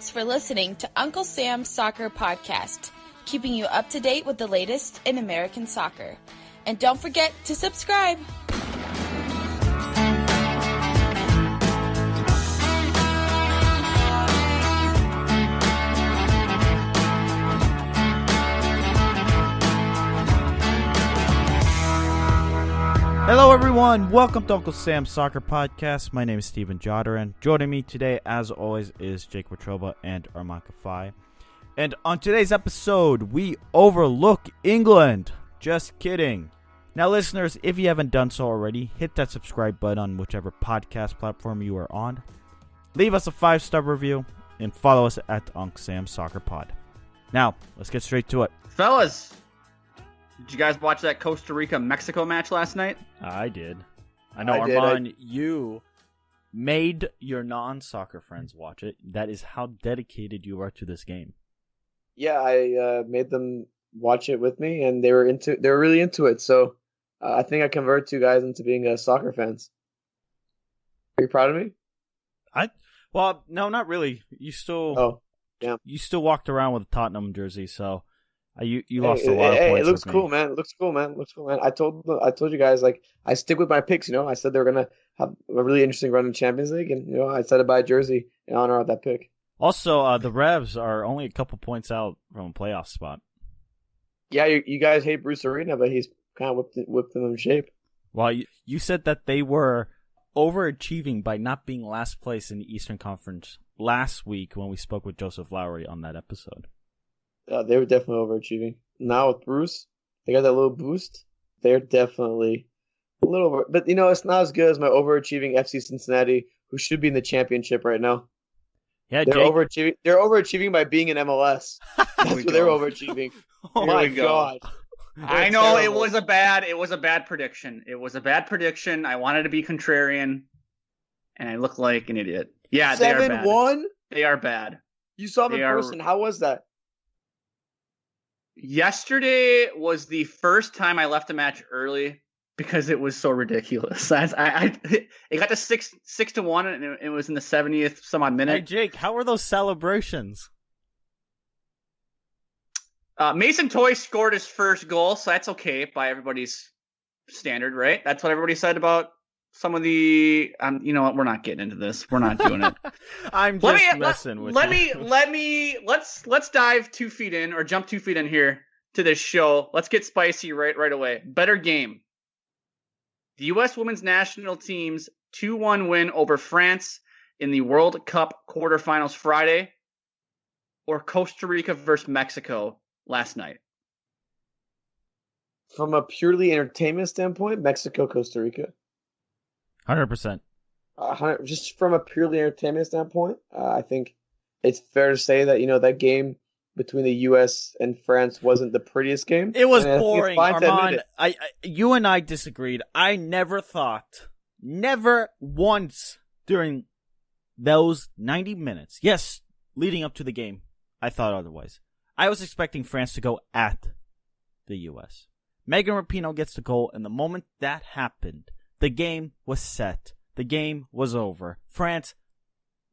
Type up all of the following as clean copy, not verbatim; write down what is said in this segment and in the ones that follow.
Thanks for listening to Uncle Sam's Soccer Podcast, keeping you up to date with the latest in American soccer. And don't forget to subscribe. Hello everyone, welcome to Uncle Sam's Soccer Podcast. My name is Steven Jodarin. Joining me today, as always, is Jake Watroba and Armand Kafai. And on today's episode, we overlook England. Just kidding. Now listeners, if you haven't done so already, hit that subscribe button on whichever podcast platform you are on. Leave us a 5-star review and follow us at Uncle Sam's Soccer Pod. Now, let's get straight to it. Fellas, did you guys watch that Costa Rica-Mexico match last night? I did. I know, Armand, you made your non-soccer friends watch it. That is how dedicated you are to this game. Yeah, I made them watch it with me, and they were really into it. So I think I converted you guys into being soccer fans. Are you proud of me? Well, no, not really. You still walked around with a Tottenham jersey, so you lost a lot of points. It looks cool, man. It looks cool, man. I told you guys, like, I stick with my picks. You know, I said they were gonna have a really interesting run in Champions League, and I said to buy a jersey in honor of that pick. Also, the Revs are only a couple points out from a playoff spot. Yeah, you guys hate Bruce Arena, but he's kind of whipped them in shape. Well, you said that they were overachieving by not being last place in the Eastern Conference last week when we spoke with Joseph Lowry on that episode. They were definitely overachieving. Now with Bruce, they got that little boost. They're definitely a little over. But, it's not as good as my overachieving FC Cincinnati, who should be in the championship right now. Yeah, they're Jake. overachieving. They're overachieving by being in MLS. That's what they're overachieving. Oh my God! I know terrible. It was a bad prediction. It was a bad prediction. I wanted to be contrarian, and I look like an idiot. Yeah, 7-1? They are bad. They are bad. You saw them in person. How was that? Yesterday was the first time I left a match early because it was so ridiculous. It got to 6-1, and it was in the 70th some odd minute. Hey Jake, how were those celebrations? Mason Toye scored his first goal, so that's okay by everybody's standard, right? That's what everybody said about some of the. You know what? We're not getting into this. We're not doing it. I'm just messing with you. Let's dive 2 feet in or jump 2 feet in here to this show. Let's get spicy right away. Better game. The U.S. women's national team's 2-1 win over France in the World Cup quarterfinals Friday, or Costa Rica versus Mexico last night? From a purely entertainment standpoint, Mexico, Costa Rica. 100%. Just from a purely entertainment standpoint, I think it's fair to say that, that game between the U.S. and France wasn't the prettiest game. It was boring, Armand. You and I disagreed. I never once during those 90 minutes, yes, leading up to the game, I thought otherwise. I was expecting France to go at the U.S. Megan Rapinoe gets the goal, and the moment that happened, the game was set. The game was over. France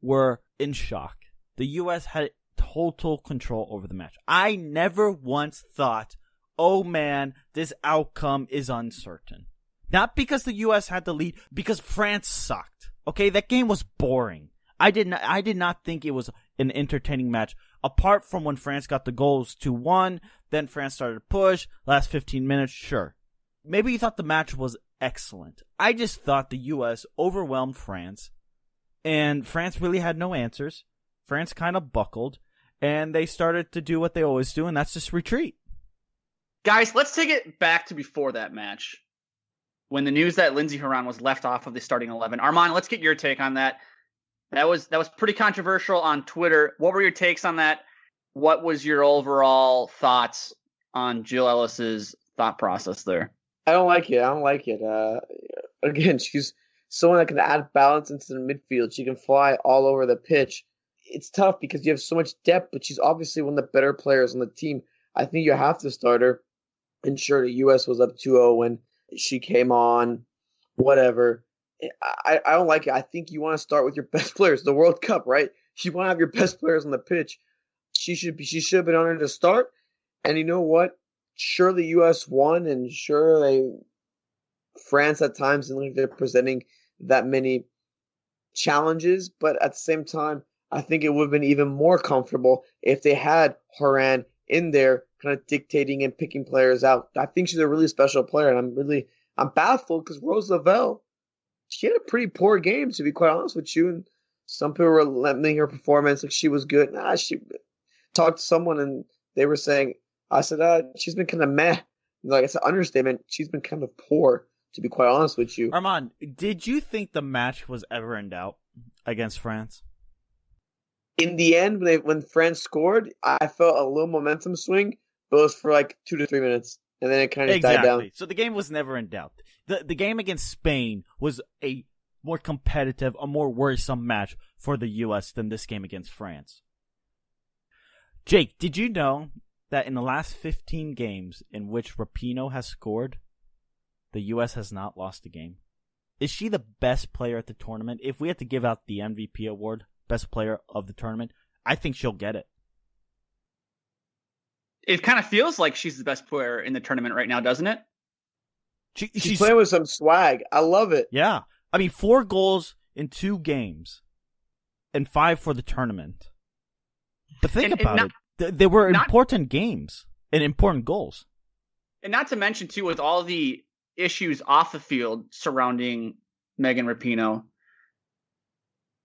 were in shock. The U.S. had total control over the match. I never once thought, oh man, this outcome is uncertain. Not because the U.S. had the lead, because France sucked. Okay, that game was boring. I did not think it was an entertaining match. Apart from when France got the goals 2-1, then France started to push. Last 15 minutes, sure. Maybe you thought the match was excellent. I just thought the U.S. overwhelmed France, and France really had no answers. France kind of buckled, and they started to do what they always do, and that's just retreat. Guys, let's take it back to before that match, when the news that Lindsey Horan was left off of the starting 11. Armand, let's get your take on that. That was pretty controversial on Twitter. What were your takes on that? What was your overall thoughts on Jill Ellis's thought process there? I don't like it. Again, she's someone that can add balance into the midfield. She can fly all over the pitch. It's tough because you have so much depth, but she's obviously one of the better players on the team. I think you have to start her. And sure, the U.S. was up 2-0 when she came on, whatever. I don't like it. I think you want to start with your best players. The World Cup, right? You want to have your best players on the pitch. She should have been honored to start. And you know what? Sure, the U.S. won, and sure, France at times didn't look like they're presenting that many challenges. But at the same time, I think it would have been even more comfortable if they had Horan in there, kind of dictating and picking players out. I think she's a really special player, and I'm baffled because Rose Lavelle, she had a pretty poor game, to be quite honest with you. And some people were lamenting her performance, like she was good. She talked to someone and they were saying, I said, she's been kind of meh. Like, it's an understatement. She's been kind of poor, to be quite honest with you. Armand, did you think the match was ever in doubt against France? In the end, when France scored, I felt a little momentum swing, but it was for like 2 to 3 minutes, and then it kind of died down. So the game was never in doubt. The game against Spain was a more competitive, a more worrisome match for the U.S. than this game against France. Jake, did you know that in the last 15 games in which Rapinoe has scored, the U.S. has not lost a game? Is she the best player at the tournament? If we had to give out the MVP award, best player of the tournament, I think she'll get it. It kind of feels like she's the best player in the tournament right now, doesn't it? She's playing with some swag. I love it. Yeah. I mean, 4 goals in 2 games and 5 for the tournament. But think about it. They were important games and important goals. And not to mention, too, with all the issues off the field surrounding Megan Rapinoe,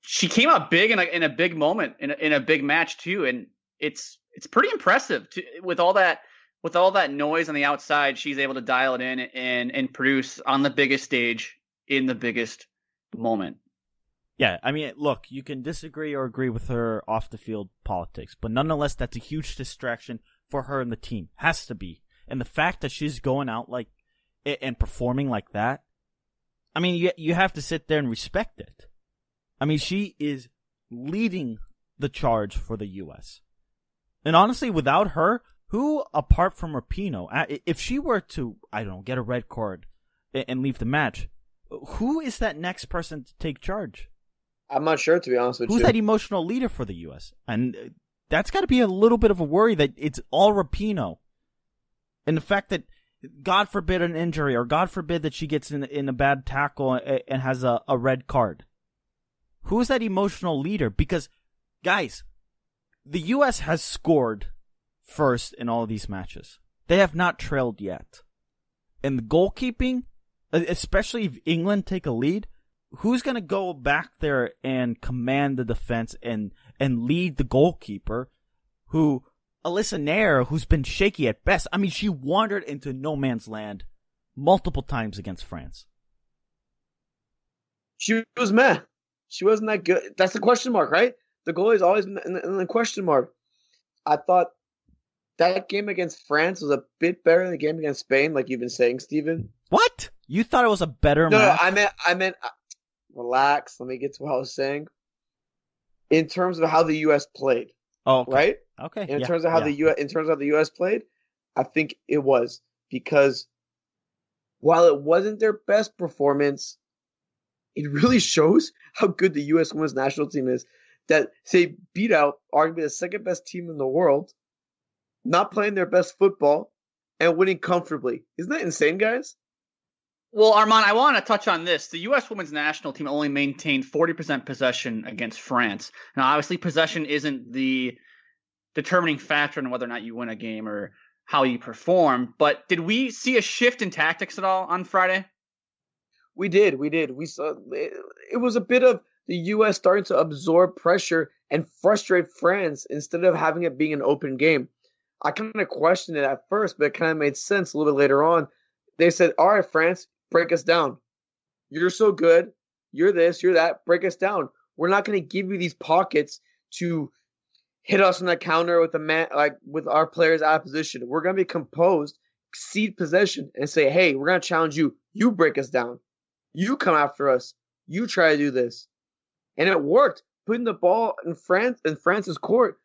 she came up big in a big moment, in a big match, too. And it's pretty impressive with all that noise on the outside. She's able to dial it in and produce on the biggest stage in the biggest moment. Yeah, I mean, look, you can disagree or agree with her off the field politics, but nonetheless, that's a huge distraction for her and the team. Has to be. And the fact that she's going out like and performing like that, I mean, you have to sit there and respect it. I mean, she is leading the charge for the U.S. And honestly, without her, who, apart from Rapinoe, if she were to, I don't know, get a red card and leave the match, who is that next person to take charge? I'm not sure, to be honest with you. Who's that emotional leader for the U.S.? And that's got to be a little bit of a worry that it's all Rapinoe. And the fact that, God forbid an injury, or God forbid that she gets in a bad tackle and has a red card. Who's that emotional leader? Because, guys, the U.S. has scored first in all of these matches. They have not trailed yet. And the goalkeeping, especially if England take a lead, who's going to go back there and command the defense and lead the goalkeeper, who, Alyssa Nair, who's been shaky at best. I mean, she wandered into no man's land multiple times against France. She was meh. She wasn't that good. That's the question mark, right? The goalie's always in the question mark. I thought that game against France was a bit better than the game against Spain, like you've been saying, Steven. What? You thought it was a better match? No, I meant relax. Let me get to what I was saying. In terms of how the U.S. played. Oh, okay. Right? Okay. In terms of how the U.S. played, I think it was, because while it wasn't their best performance, it really shows how good the U.S. women's national team is. That they beat out arguably the second best team in the world, not playing their best football, and winning comfortably. Isn't that insane, guys? Well, Armand, I want to touch on this. The U.S. women's national team only maintained 40% possession against France. Now, obviously, possession isn't the determining factor in whether or not you win a game or how you perform. But did we see a shift in tactics at all on Friday? We did. We saw it was a bit of the U.S. starting to absorb pressure and frustrate France instead of having it being an open game. I kind of questioned it at first, but it kind of made sense a little bit later on. They said, all right, France, break us down. You're so good. You're this, you're that. Break us down. We're not going to give you these pockets to hit us on the counter with with our players out of position. We're going to be composed, cede possession, and say, hey, we're going to challenge you. You break us down. You come after us. You try to do this. And it worked. Putting the ball in France's court,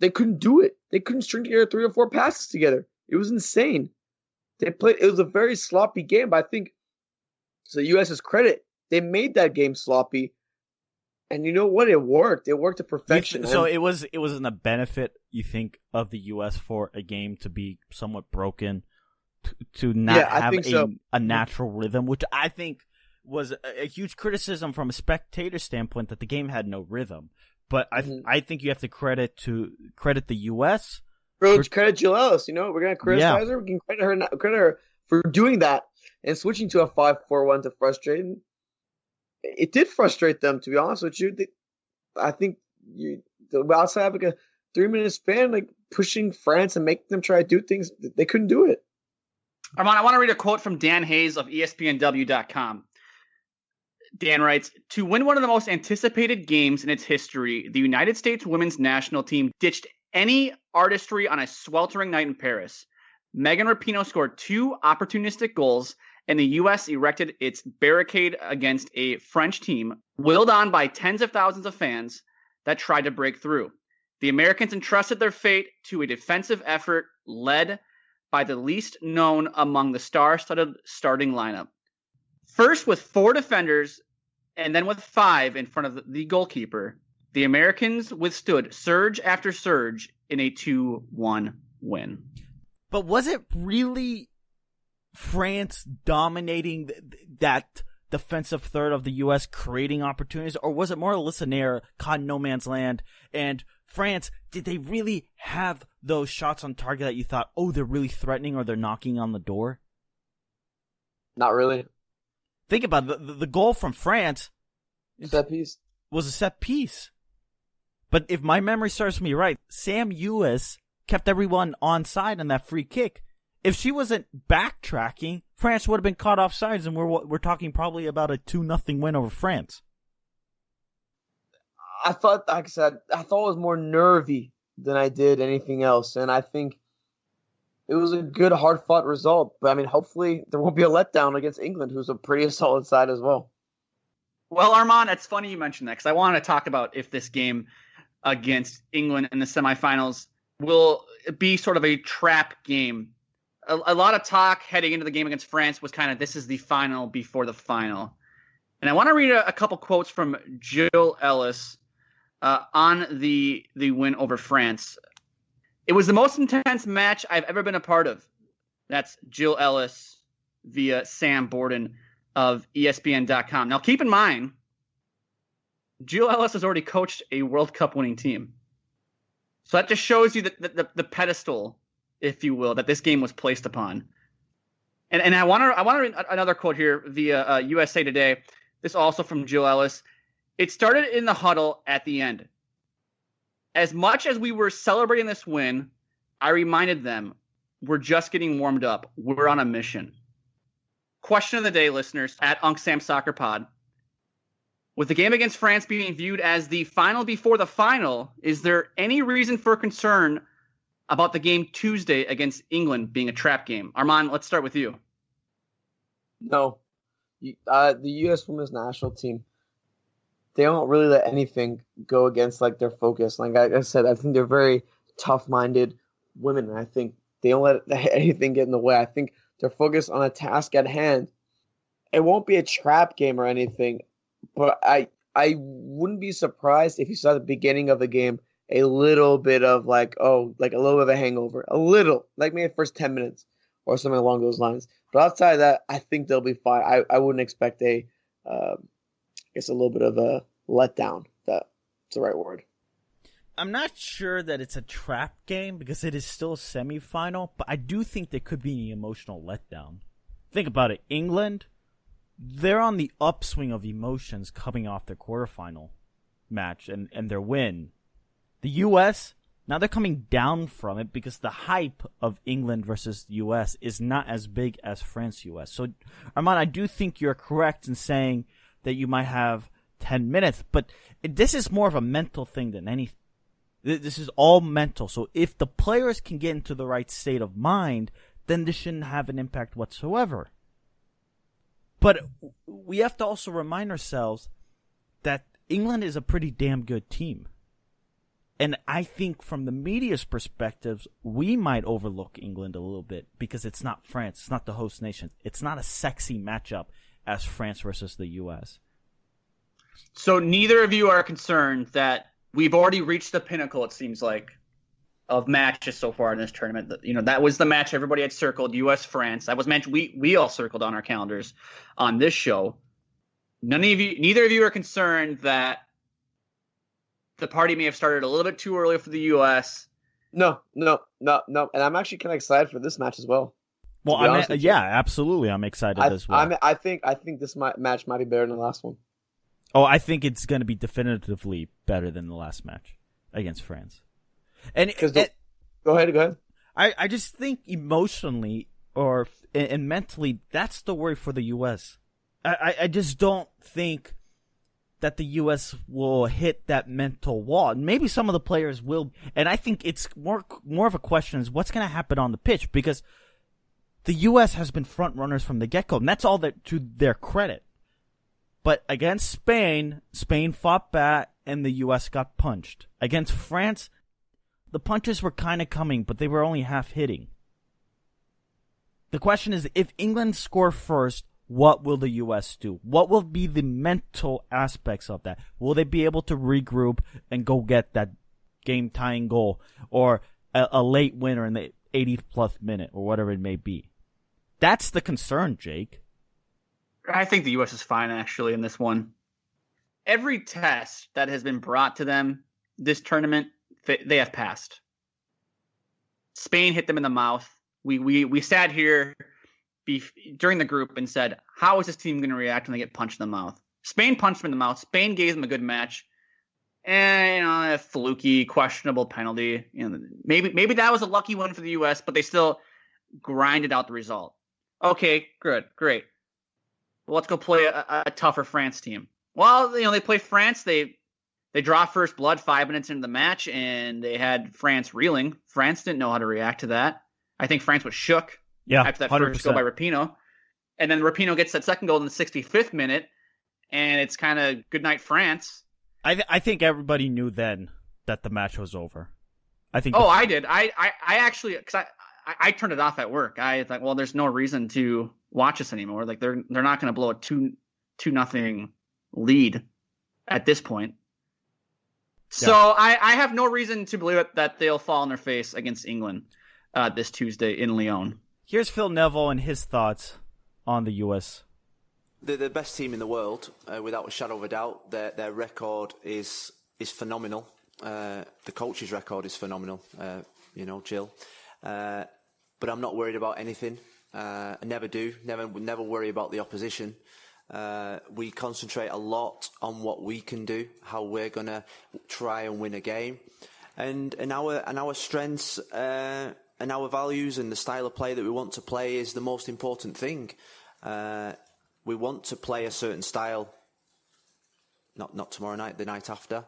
they couldn't do it. They couldn't string together 3 or 4 passes together. It was insane. It was a very sloppy game, but I think, to the U.S.'s credit, they made that game sloppy And you know what? It worked. It worked to perfection. So it was in the benefit, you think, of the U.S. for a game to be somewhat broken, to not have a natural rhythm, which I think was a huge criticism from a spectator standpoint, that the game had no rhythm. But I think you have to credit the U.S. Bro, credit Jill Ellis. You know, we're gonna criticize her. We can credit her for doing that and switching to a 5-4-1 to frustrate. It did frustrate them, to be honest with you. I think outside of like a 3-minute span, like pushing France and making them try to do things, they couldn't do it. Armand, I want to read a quote from Dan Hayes of ESPNW.com. Dan writes, "To win one of the most anticipated games in its history, the United States women's national team ditched any artistry on a sweltering night in Paris. Megan Rapinoe scored 2 opportunistic goals, and the U.S. erected its barricade against a French team, willed on by tens of thousands of fans that tried to break through. The Americans entrusted their fate to a defensive effort led by the least known among the star-studded starting lineup. First with 4 defenders and then with 5 in front of the goalkeeper, the Americans withstood surge after surge in a 2-1 win." But was it really France dominating that defensive third of the U.S., creating opportunities, or was it more Listener caught in no man's land? And France, did they really have those shots on target that you thought, oh, they're really threatening, or they're knocking on the door? Not really. Think about it. The goal from France set piece was a set piece. But if my memory serves me right, Sam Ewis kept everyone on side on that free kick. If she wasn't backtracking, France would have been caught off sides, and we're talking probably about a 2-0 win over France. I thought, like I said, it was more nervy than I did anything else, and I think it was a good, hard-fought result. But I mean, hopefully there won't be a letdown against England, who's a pretty solid side as well. Well, Armand, it's funny you mentioned that, because I want to talk about if this game against England in the semifinals will be sort of a trap game. A lot of talk heading into the game against France was kind of, this is the final before the final. And I want to read a couple quotes from Jill Ellis on the win over France. "It was the most intense match I've ever been a part of." That's Jill Ellis via Sam Borden of ESPN.com. Now, keep in mind, Jill Ellis has already coached a World Cup winning team. So that just shows you the pedestal, if you will, that this game was placed upon. And I want to read another quote here via USA Today. This also from Jill Ellis. "It started in the huddle at the end. As much as we were celebrating this win, I reminded them, we're just getting warmed up. We're on a mission." Question of the day, listeners, at Unc Sam Soccer Pod. With the game against France being viewed as the final before the final, is there any reason for concern about the game Tuesday against England being a trap game? Armand, let's start with you. No. The U.S. women's national team, they don't really let anything go against like their focus. Like I said, I think they're very tough-minded women, and I think they don't let anything get in the way. I think they're focused on a task at hand. It won't be a trap game or anything, but I wouldn't be surprised if you saw at the beginning of the game a little bit of like a little bit of a hangover. A little, like maybe the first 10 minutes or something along those lines. But outside of that, I think they'll be fine. I wouldn't expect a little bit of a letdown. That's the right word. I'm not sure that it's a trap game because it is still a semifinal, but I do think there could be an emotional letdown. Think about it. England, they're on the upswing of emotions coming off their quarterfinal match and their win. The U.S., now they're coming down from it because the hype of England versus the U.S. is not as big as France-U.S. So, Armand, I do think you're correct in saying that you might have 10 minutes, but this is more of a mental thing than anything. This is all mental. So if the players can get into the right state of mind, then this shouldn't have an impact whatsoever. But we have to also remind ourselves that England is a pretty damn good team. And I think from the media's perspectives, we might overlook England a little bit because it's not France. It's not the host nation. It's not a sexy matchup as France versus the U.S. So neither of you are concerned that we've already reached the pinnacle, it seems like, of matches so far in this tournament. That was the match everybody had circled, U.S.-France. That was match we all circled on our calendars on this show. Neither of you are concerned that the party may have started a little bit too early for the U.S. No. And I'm actually kind of excited for this match as well. Well, absolutely. I'm excited as well. I think this match might be better than the last one. Oh, I think it's going to be definitively better than the last match against France. And go ahead. I just think emotionally and mentally, that's the worry for the U.S. I just don't think that the U.S. will hit that mental wall. Maybe some of the players will, and I think it's more of a question is what's going to happen on the pitch, because the U.S. has been front runners from the get-go, and that's all to their credit. But against Spain fought back, and the U.S. got punched. Against France, the punches were kind of coming, but they were only half hitting. The question is, if England score first, what will the U.S. do? What will be the mental aspects of that? Will they be able to regroup and go get that game-tying goal or a late winner in the 80th plus minute or whatever it may be? That's the concern, Jake. I think the U.S. is fine, actually, in this one. Every test that has been brought to them this tournament, they have passed. Spain hit them in the mouth. We sat here during the group and said, how is this team going to react when they get punched in the mouth? Spain punched them in the mouth. Spain gave them a good match. And a fluky, questionable penalty. Maybe that was a lucky one for the U.S., but they still grinded out the result. Okay, good, great. Well, let's go play a tougher France team. Well, they play France. They draw first blood 5 minutes into the match, and they had France reeling. France didn't know how to react to that. I think France was shook after that 100%. First goal by Rapinoe. And then Rapinoe gets that second goal in the 65th minute, and it's kind of good night, France. I think everybody knew then that the match was over. I think. Oh, I did. I actually, because I turned it off at work. I thought, well, there's no reason to watch this anymore. Like they're not going to blow a 2-0 lead at this point. So yeah. I have no reason to believe that they'll fall on their face against England this Tuesday in Lyon. Here's Phil Neville and his thoughts on the U.S. They're the best team in the world, without a shadow of a doubt. Their record is phenomenal. The coach's record is phenomenal, Jill. But I'm not worried about anything. I never do. Never worry about the opposition. We concentrate a lot on what we can do, how we're gonna try and win a game, and our strengths and our values and the style of play that we want to play is the most important thing. We want to play a certain style. Not tomorrow night, the night after.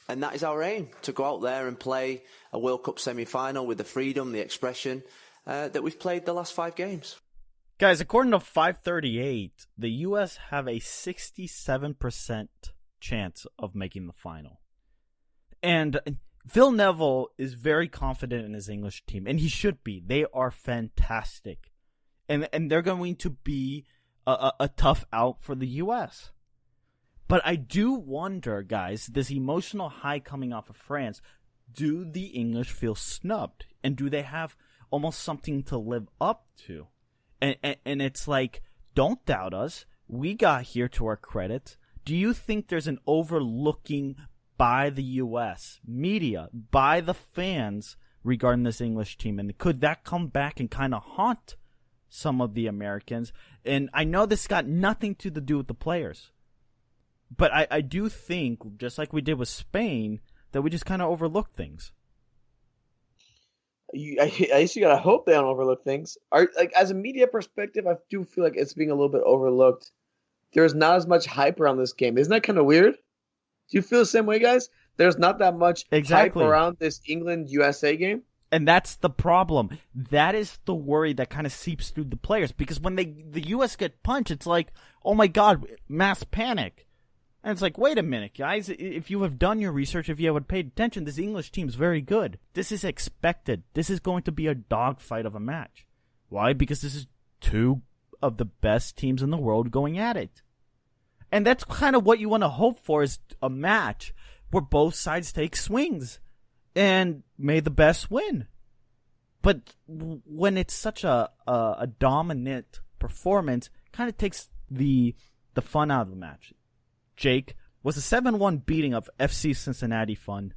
And that is our aim, to go out there and play a World Cup semi-final with the freedom, the expression that we've played the last 5 games. Guys, according to 538, the U.S. have a 67% chance of making the final. And Phil Neville is very confident in his English team, and he should be. They are fantastic. And they're going to be a tough out for the U.S. But I do wonder, guys, this emotional high coming off of France, do the English feel snubbed? And do they have almost something to live up to? And it's like, don't doubt us. We got here to our credit. Do you think there's an overlooking by the U.S. media, by the fans regarding this English team? And could that come back and kind of haunt some of the Americans? And I know this got nothing to do with the players. But I do think, just like we did with Spain, that we just kind of overlooked things. I guess you gotta hope they don't overlook things. As a media perspective, I do feel like it's being a little bit overlooked. There's not as much hype around this game. Isn't that kind of weird? Do you feel the same way, guys? There's not that much hype around this England-USA game? And that's the problem. That is the worry that kind of seeps through the players. Because when the U.S. get punched, it's like, oh my God, mass panic. And it's like, wait a minute, guys. If you have done your research, if you have paid attention, this English team is very good. This is expected. This is going to be a dogfight of a match. Why? Because this is 2 of the best teams in the world going at it. And that's kind of what you want to hope for, is a match where both sides take swings and may the best win. But when it's such a dominant performance, kind of takes the fun out of the match. Jake, was the 7-1 beating of FC Cincinnati fun?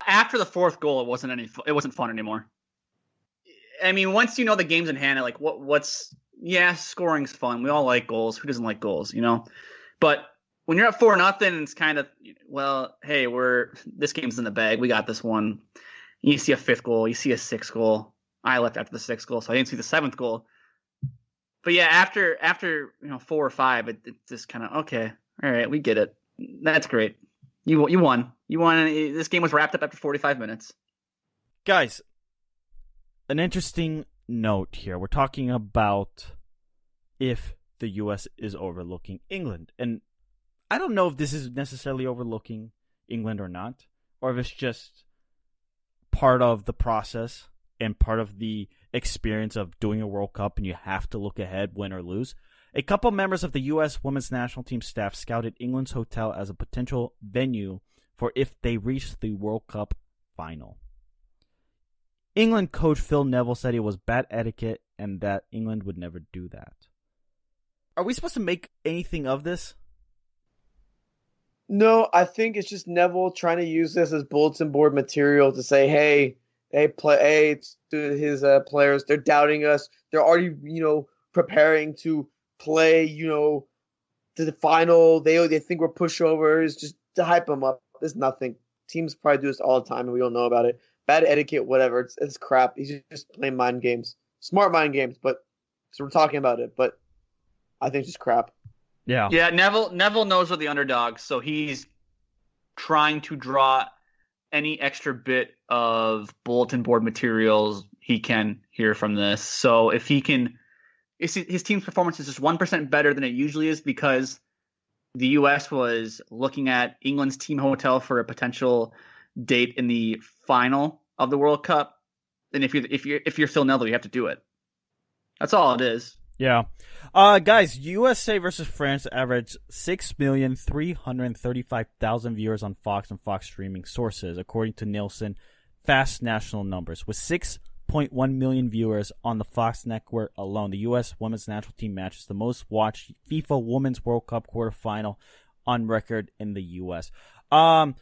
After the fourth goal, it wasn't fun anymore. I mean, once you know the game's in hand, like scoring's fun. We all like goals. Who doesn't like goals, you know? But when you're up 4-0, it's kind of, well, hey, this game's in the bag. We got this one. You see a fifth goal. You see a sixth goal. I left after the sixth goal, so I didn't see the seventh goal. But yeah, after 4 or 5, it's just kind of, okay, all right, we get it. That's great. You won. You won. This game was wrapped up after 45 minutes. Guys, an interesting note here. We're talking about if the U.S. is overlooking England. And I don't know if this is necessarily overlooking England or not, or if it's just part of the process and part of the experience of doing a World Cup and you have to look ahead, win or lose. A couple members of the U.S. women's national team staff scouted England's hotel as a potential venue for if they reach the World Cup final. England coach Phil Neville said it was bad etiquette and that England would never do that. Are we supposed to make anything of this? No, I think it's just Neville trying to use this as bulletin board material to say, hey, to his players, they're doubting us. They're already, preparing to play, to the final. They think we're pushovers, just to hype them up. There's nothing. Teams probably do this all the time, and we don't know about it. Bad etiquette, whatever. It's crap. He's just playing mind games, smart mind games. But so we're talking about it, but I think it's just crap. Yeah. Yeah. Neville knows we're the underdogs, so he's trying to draw any extra bit of bulletin board materials he can here from this. So if he can, his team's performance is just 1% better than it usually is because the U.S. was looking at England's team hotel for a potential date in the final of the World Cup. And if you're Phil Neville, you have to do it. That's all it is. Yeah. Guys, USA versus France averaged 6,335,000 viewers on Fox and Fox streaming sources, according to Nielsen Fast National Numbers. With 6.1 million viewers on the Fox network alone, the U.S. women's national team match is the most watched FIFA Women's World Cup quarterfinal on record in the U.S. Are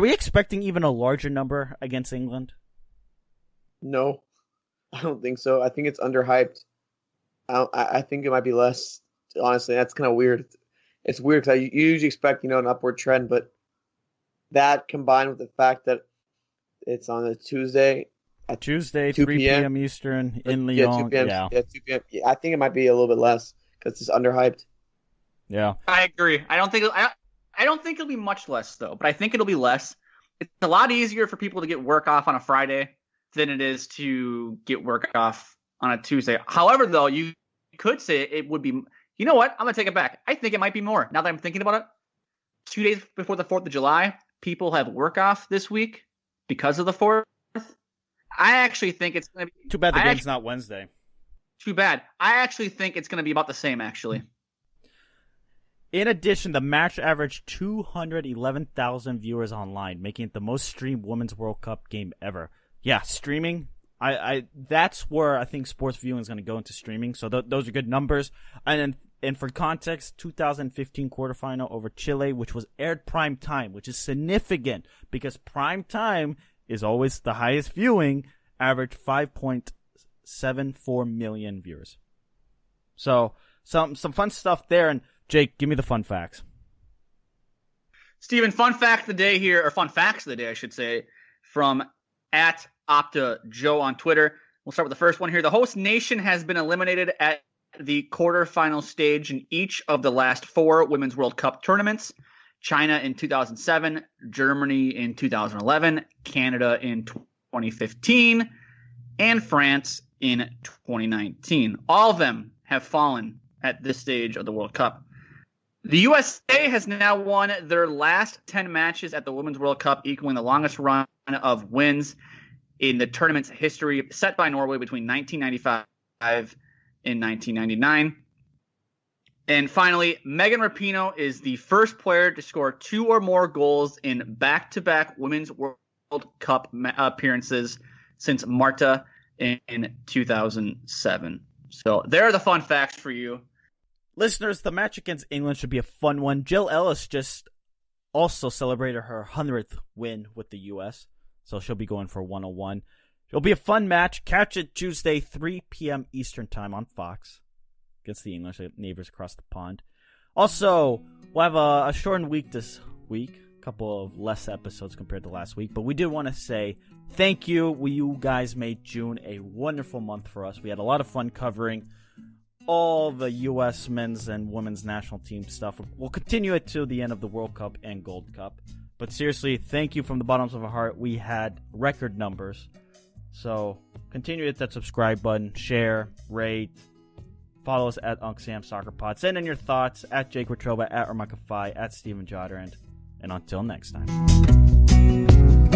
we expecting even a larger number against England? No, I don't think so. I think it's underhyped. I think it might be less. Honestly, that's kind of weird. It's weird because you usually expect an upward trend, but that combined with the fact that it's on a Tuesday at 2 3 p.m. Eastern in Lyon. 2 p.m. Yeah, 2 p.m. Yeah, I think it might be a little bit less because it's underhyped. Yeah, I agree. I don't think it'll be much less though, but I think it'll be less. It's a lot easier for people to get work off on a Friday than it is to get work off on a Tuesday. However, though, you could say it would be. You know what? I'm gonna take it back. I think it might be more. Now that I'm thinking about it, 2 days before the 4th of July, people have work off this week because of the 4th. I actually think it's gonna be. Too bad the game's not Wednesday. Too bad. I actually think it's gonna be about the same. Actually. In addition, the match averaged 211,000 viewers online, making it the most streamed Women's World Cup game ever. Yeah, streaming. That's where I think sports viewing is going to go into streaming. So those are good numbers. And for context, 2015 quarterfinal over Chile, which was aired prime time, which is significant because prime time is always the highest viewing, averaged 5.74 million viewers. So some fun stuff there. And Jake, give me the fun facts. Steven, fun fact of the day here, or fun facts of the day, I should say, from @OptaJoe on Twitter. We'll start with the first one here. The host nation has been eliminated at the quarterfinal stage in each of the last 4 Women's World Cup tournaments. China in 2007, Germany in 2011, Canada in 2015, and France in 2019. All of them have fallen at this stage of the World Cup. The USA has now won their last 10 matches at the Women's World Cup, equaling the longest run of wins in the tournament's history, set by Norway between 1995 in 1999. And finally, Megan Rapinoe is the first player to score 2 or more goals in back-to-back Women's World Cup appearances since Marta in 2007. So there are the fun facts for you. Listeners, the match against England should be a fun one. Jill Ellis just also celebrated her 100th win with the U.S., so she'll be going for 101. It'll be a fun match. Catch it Tuesday, 3 p.m. Eastern Time on Fox against the English neighbors across the pond. Also, we'll have a shortened week this week. A couple of less episodes compared to last week. But we did want to say thank you. You guys made June a wonderful month for us. We had a lot of fun covering all the U.S. men's and women's national team stuff. We'll continue it to the end of the World Cup and Gold Cup. But seriously, thank you from the bottoms of our heart. We had record numbers. So continue to hit that subscribe button, share, rate. Follow us at Uncle Sam Soccer Pod. Send in your thoughts at Jake Retroba, at Ramaka Fi, at Steven Jodderand. And until next time.